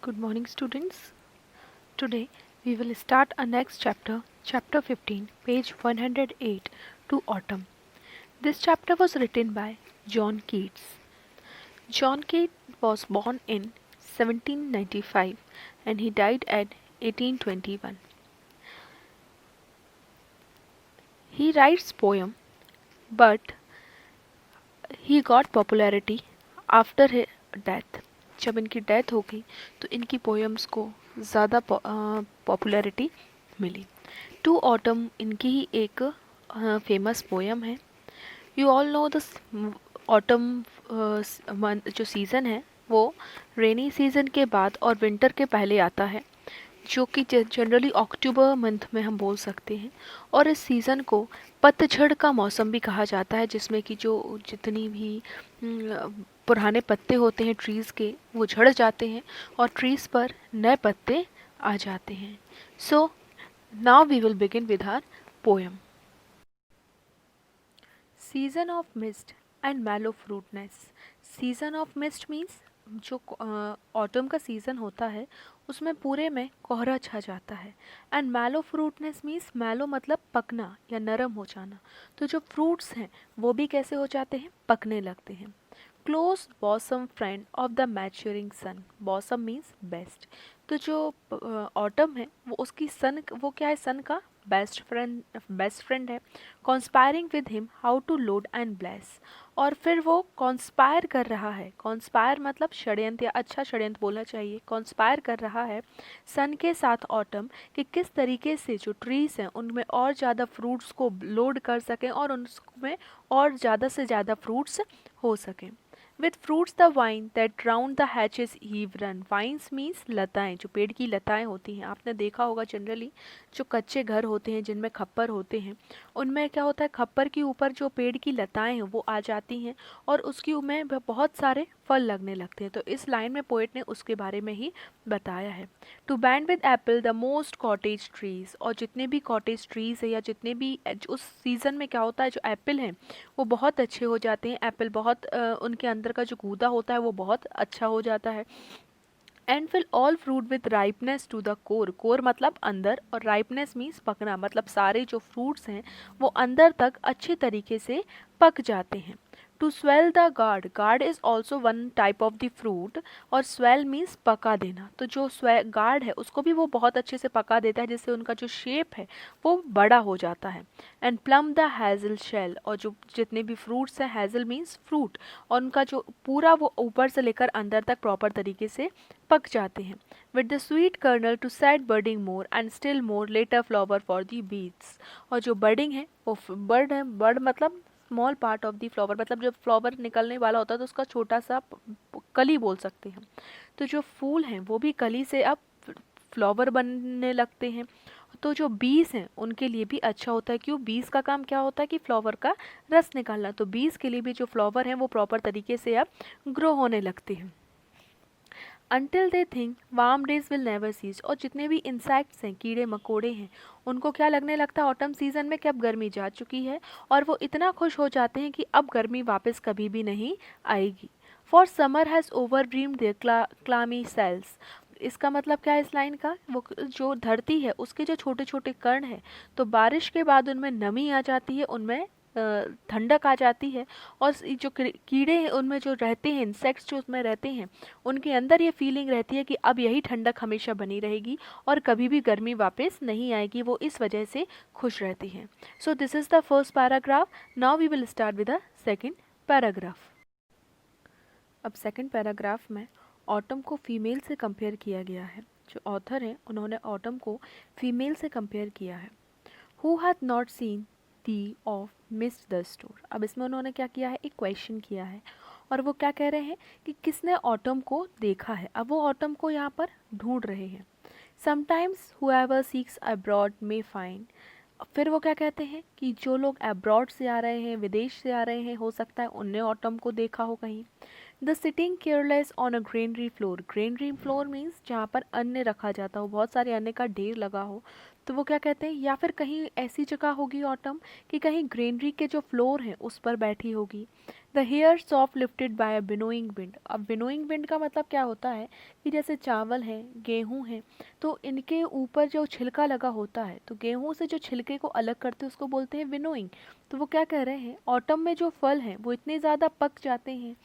Good morning, students. Today we will start our next chapter, chapter 15, page 108 to autumn. This chapter was written by John Keats. John Keats was born in 1795 and he died at 1821. He writes poem, but he got popularity after his death. जब इनकी death हो गई तो इनकी poems को ज़्यादा popularity milli. To autumn इनकी ही एक फेमस पोएम है. You all know the autumn जो सीज़न है वो रेनी सीज़न के बाद और विंटर के पहले आता है, जो कि जनरली अक्टूबर मंथ में हम बोल सकते हैं. और इस सीज़न को पतझड़ का मौसम भी कहा जाता है, जिसमें कि जो जितनी भी पुराने पत्ते होते हैं ट्रीज़ के वो झड़ जाते हैं और ट्रीज़ पर नए पत्ते आ जाते हैं. So now we will begin with our poem. Season of mist and mellow fruitfulness. Season of mist means जो ऑटम का सीज़न होता है उसमें पूरे में कोहरा छा जाता है. एंड मैलो फ्रूटनेस मीन्स मैलो मतलब पकना या नरम हो जाना. तो जो फ्रूट्स हैं वो भी कैसे हो जाते हैं, पकने लगते हैं. Close bosom friend of the maturing sun. Bosom means best. तो जो ऑटम है वो उसकी सन, वो क्या है, सन का बेस्ट फ्रेंड है. Conspiring with him how to load and bless. और फिर वो कॉन्स्पायर कर रहा है. कॉन्स्पायर मतलब षड्यंत्र या अच्छा षड्यंत्र बोलना चाहिए. कॉन्स्पायर कर रहा है सन के साथ ऑटम कि किस तरीके से जो ट्रीज हैं उनमें और ज़्यादा फ्रूट्स को लोड कर सकें और उनमें और ज़्यादा से ज़्यादा फ्रूट्स हो सकें. With fruits the vine that round the hatches eve run. Vines means लताएं, जो पेड़ की लताएं होती हैं. आपने देखा होगा जनरली जो कच्चे घर होते हैं जिनमें खप्पर होते हैं, उनमें क्या होता है, खप्पर के ऊपर जो पेड़ की लताएं हैं वो आ जाती हैं और उसकी में बहुत सारे फल लगने लगते हैं. तो इस लाइन में पोएट ने उसके बारे में ही बताया है. To bend with apple the mossed cottage trees. और जितने भी कॉटेज ट्रीज है या जितने भी उस सीज़न में क्या होता है, जो एप्पल हैं वो बहुत अच्छे हो जाते हैं. एप्पल बहुत उनके अंदर का जो गूदा होता है वो बहुत अच्छा हो जाता है. And fill all fruit with ripeness to the core. Core मतलब अंदर और राइपनेस मीन्स पकना, मतलब सारे जो फ्रूट्स हैं वो अंदर तक अच्छे तरीके से पक जाते हैं. To swell the gourd. Gourd is also one type of the fruit. और स्वेल मीन्स पका देना. तो जो गार्ड है उसको भी वो बहुत अच्छे से पका देता है, जिससे उनका जो शेप है वो बड़ा हो जाता है. And plump the hazel shell. और जो जितने भी फ्रूट्स हैं, हैज़ल मीन्स फ्रूट, और उनका जो पूरा वो ऊपर से लेकर अंदर तक प्रॉपर तरीके से पक जाते हैं. With the sweet kernel to set budding more and still more later flower for the bees. और जो बर्डिंग है वो बर्ड है. बर्ड मतलब small part of the flower, मतलब जब फ्लावर निकलने वाला होता है तो उसका छोटा सा कली बोल सकते हैं. तो जो फूल हैं वो भी कली से अब फ्लावर बनने लगते हैं. तो जो बीज हैं उनके लिए भी अच्छा होता है. क्यों, बीज का काम क्या होता है कि फ्लावर का रस निकालना. तो बीज के लिए भी जो फ्लावर हैं वो प्रॉपर तरीके से अब ग्रो होने लगते हैं. Until they think warm days will never cease. और जितने भी इंसेक्ट्स हैं, कीड़े मकोड़े हैं, उनको क्या लगने लगता है ऑटम सीजन में कि अब गर्मी जा चुकी है, और वो इतना खुश हो जाते हैं कि अब गर्मी वापस कभी भी नहीं आएगी. For summer has overbrimmed their clammy cells. इसका मतलब क्या है इस लाइन का, वो जो धरती है उसके जो छोटे छोटे कण हैं, तो बारिश के बाद उनमें नमी आ जाती है, उनमें ठंडक आ जाती है. और जो कीड़े हैं उनमें जो रहते हैं, इंसेक्ट्स जो उसमें रहते हैं, उनके अंदर ये फीलिंग रहती है कि अब यही ठंडक हमेशा बनी रहेगी और कभी भी गर्मी वापस नहीं आएगी. वो इस वजह से खुश रहती हैं. So this is the first paragraph. Now we will start with the second paragraph. अब सेकेंड पैराग्राफ में ऑटम को फीमेल से कंपेयर किया गया है. जो ऑथर हैं उन्होंने ऑटम को फीमेल से कंपेयर किया है. Who hath not seen the of missed the store. अब इसमें उन्होंने क्या किया है, एक क्वेश्चन किया है, और वो क्या कह रहे हैं कि किसने ऑटम को देखा है. अब वो ऑटम को यहाँ पर ढूंढ रहे हैं. Sometimes whoever seeks abroad may find. फिर वो क्या कहते हैं कि जो लोग अब्रॉड से आ रहे हैं, विदेश से आ रहे हैं, हो सकता है उनने ऑटम को देखा हो कहीं. The sitting careless on a granary floor, granary floor means जहाँ पर अन्न रखा जाता हो, बहुत सारे अन्न का ढेर लगा हो, तो वो क्या कहते हैं, या फिर कहीं ऐसी जगह होगी ऑटम कि कहीं ग्रेनरी के जो फ्लोर है उस पर बैठी होगी। The hair soft lifted by a winnowing wind, अब विनोइंग विंड का मतलब क्या होता है कि जैसे चावल है, गेहूँ है, तो इनके ऊपर जो छिलका लगा होता है, तो गेहूँ से जो छिलके को अलग करते हैं उसको बोलते हैं विनोइंग। तो वो क्या कह रहे हैं, ऑटम में जो फल हैं वो इतने ज़्यादा पक जाते हैं,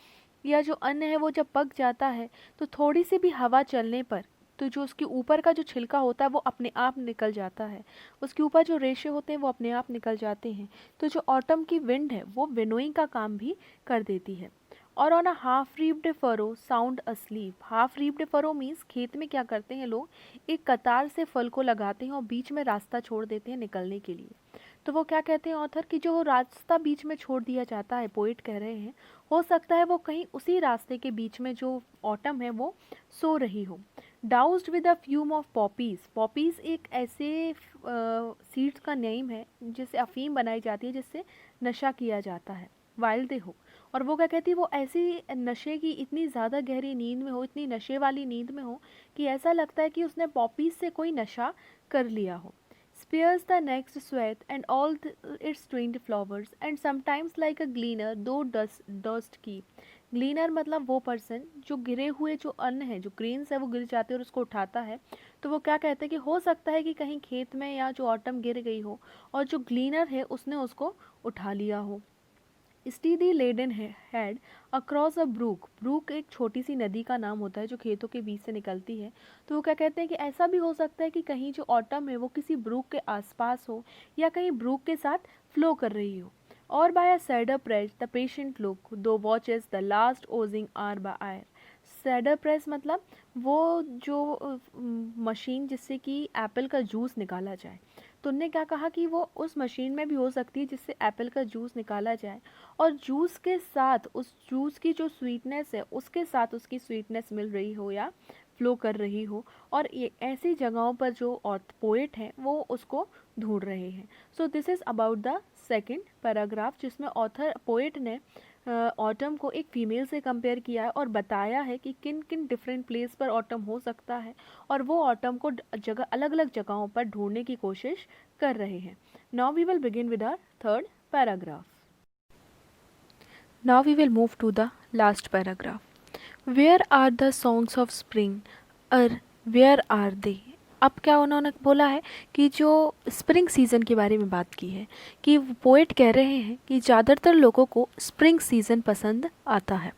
या जो अन्न है वो जब पक जाता है तो थोड़ी सी भी हवा चलने पर तो जो उसके ऊपर का जो छिलका होता है वो अपने आप निकल जाता है, उसके ऊपर जो रेशे होते हैं वो अपने आप निकल जाते हैं। तो जो ऑटम की विंड है वो विनोइंग का काम भी कर देती है। और on a half reaped furrow sound asleep, half reaped furrow means खेत में क्या करते हैं लोग, एक कतार से फल को लगाते हैं और बीच में रास्ता छोड़ देते हैं निकलने के लिए। तो वो क्या कहते हैं ऑथर कि जो रास्ता बीच में छोड़ दिया जाता है, पोइट कह रहे हैं, हो सकता है वो कहीं उसी रास्ते के बीच में जो ऑटम है वो सो रही हो। Drowsed with a fume of poppies, poppies एक ऐसे सीड्स का नेम है जिससे अफीम बनाई जाती है, जिससे नशा किया जाता है वाइल दे हो। और वो क्या कहती है, वो ऐसी नशे की इतनी ज़्यादा गहरी नींद में हो, इतनी नशे वाली नींद में हो कि ऐसा लगता है कि उसने पॉपीज से कोई नशा कर लिया हो। Spears the next sweat and all its twinned flowers and sometimes like a gleaner though dust keep। ग्लीनर मतलब वो पर्सन जो गिरे हुए जो अन्न है, जो ग्रेन्स है वो गिर जाते हैं और उसको उठाता है। तो वो क्या कहते हैं कि हो सकता है कि कहीं खेत में या जो ऑटम गिर गई हो और जो ग्लीनर है उसने उसको उठा लिया हो। Steady laden head across a brook, brook एक छोटी सी नदी का नाम होता है जो खेतों के बीच से निकलती है। तो वो क्या कहते हैं कि ऐसा भी हो सकता है कि कहीं जो ऑटम है वो किसी ब्रूक के आसपास हो या कहीं ब्रूक के साथ फ्लो कर रही हो। और by a cider press the patient look thou watches the last oozing hours by hours. Cider press मतलब वो जो मशीन जिससे कि एप्पल का जूस निकाला जाए। तो उनने क्या कहा कि वो उस मशीन में भी हो सकती है जिससे एप्पल का जूस निकाला जाए, और जूस के साथ उस जूस की जो स्वीटनेस है उसके साथ उसकी स्वीटनेस मिल रही हो या फ्लो कर रही हो। और ये ऐसी जगहों पर जो पोएट हैं वो उसको ढूंढ रहे हैं। So this is about the second paragraph, जिसमें ऑथर पोएट ने ऑटम को एक फीमेल से कंपेयर किया है और बताया है कि किन किन डिफरेंट प्लेस पर ऑटम हो सकता है, और वो ऑटम को जगह अलग अलग जगहों पर ढूंढने की कोशिश कर रहे हैं। Now we will begin with our third paragraph. Now we will move to the last paragraph. Where are the songs of spring? और where are they? अब क्या उन्होंने बोला है कि जो स्प्रिंग सीज़न के बारे में बात की है, कि पोएट कह रहे हैं कि ज़्यादातर लोगों को स्प्रिंग सीज़न पसंद आता है।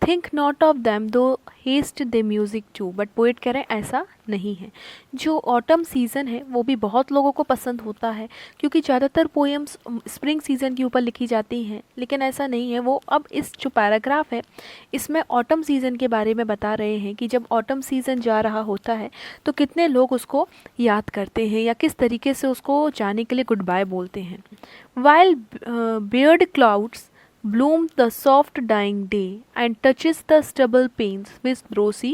Think not of them thou hast thy music too, but poet कह रहे हैं ऐसा नहीं है। जो ऑटम सीज़न है वो भी बहुत लोगों को पसंद होता है, क्योंकि ज़्यादातर पोएम्स स्प्रिंग सीज़न के ऊपर लिखी जाती हैं, लेकिन ऐसा नहीं है। वो अब इस जो पैराग्राफ है इसमें ऑटम सीज़न के बारे में बता रहे हैं कि जब ऑटम सीज़न जा रहा होता है तो कितने लोग उसको याद करते हैं या किस तरीके से उसको जाने के लिए गुड बाय बोलते हैं। While beard clouds bloom the soft dying day and touches the stubble panes with rosy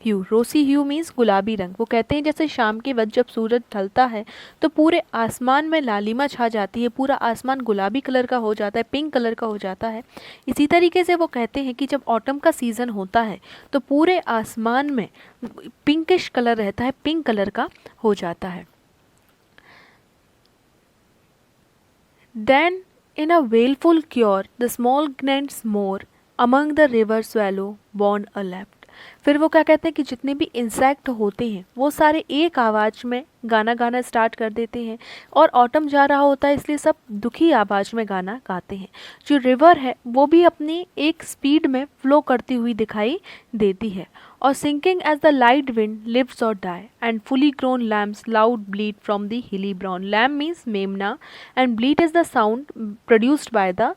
hue। Rosy hue means गुलाबी रंग। वो कहते हैं जैसे शाम के वक्त जब सूरज ढलता है तो पूरे आसमान में लालिमा छा जाती है, पूरा आसमान गुलाबी कलर का हो जाता है, पिंक कलर का हो जाता है। इसी तरीके से वो कहते हैं कि जब ऑटम का सीज़न होता है तो पूरे आसमान में पिंकिश कलर रहता है, पिंक कलर का हो जाता है। Then in a wailful cure, the small gnats more among the river swallow born a left। फिर वो क्या कहते हैं कि जितने भी इंसेक्ट होते हैं वो सारे एक आवाज़ में गाना गाना स्टार्ट कर देते हैं, और ऑटम जा रहा होता है इसलिए सब दुखी आवाज़ में गाना गाते हैं। जो रिवर है वो भी अपनी एक स्पीड में फ्लो करती हुई दिखाई देती है। और sinking as the light wind lives और die and fully grown lambs loud bleat from the hilly bourn. Lamb means मेमना and bleat is the sound produced by the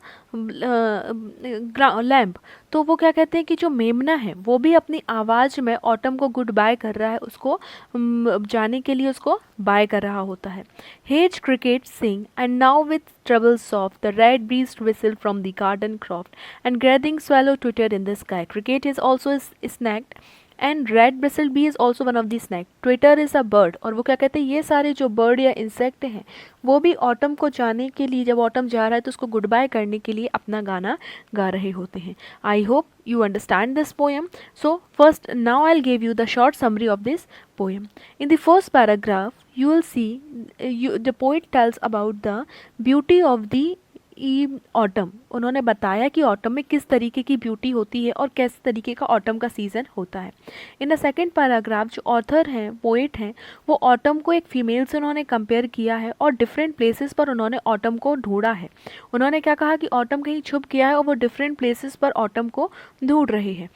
lamb. तो वो क्या कहते हैं कि जो मेमना है वो भी अपनी आवाज़ में ऑटम को गुड बाय कर रहा है, उसको जाने के लिए उसको बाय कर रहा होता है। Hedge cricket sing and now with treble soft the red breast whistle from the garden croft and gathering swallow twittered in the sky। Cricket is also snagged and red bristled bee is also one of the snack. Twitter is a bird, और वो क्या कहते हैं, ये सारे जो bird या insect हैं वो भी ऑटम को जाने के लिए, जब ऑटम जा रहा है तो उसको गुड बाय करने के लिए अपना गाना गा रहे होते हैं। I hope you understand this poem. So first, now I'll give you the short summary of this poem. In the first paragraph you will see, the poet tells about the beauty of the autumn. उन्होंने बताया कि autumn में किस तरीके की beauty होती है और किस तरीके का ऑटम का सीज़न होता है। इन द सेकेंड पैराग्राफ जो ऑथर हैं, पोइट हैं, वो ऑटम को एक फ़ीमेल से उन्होंने कंपेयर किया है और डिफरेंट प्लेसेस पर उन्होंने ऑटम को ढूंढा है। उन्होंने क्या कहा कि ऑटम कहीं छुप गया है और वो डिफरेंट प्लेसेस पर ऑटम को ढूंढ रहे हैं।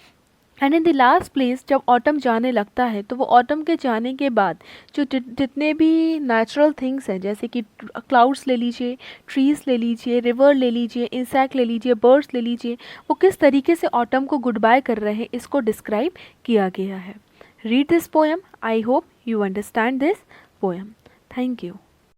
And in the last place जब ऑटम जाने लगता है तो वो ऑटम के जाने के बाद जो जितने भी नेचुरल थिंग्स हैं, जैसे कि क्लाउड्स ले लीजिए, ट्रीज़ ले लीजिए, रिवर ले लीजिए, इंसेक्ट ले लीजिए, बर्ड्स ले लीजिए, वो किस तरीके से ऑटम को गुड बाय कर रहे हैं, इसको डिस्क्राइब किया गया है। Read this poem. I hope you understand this poem. Thank you.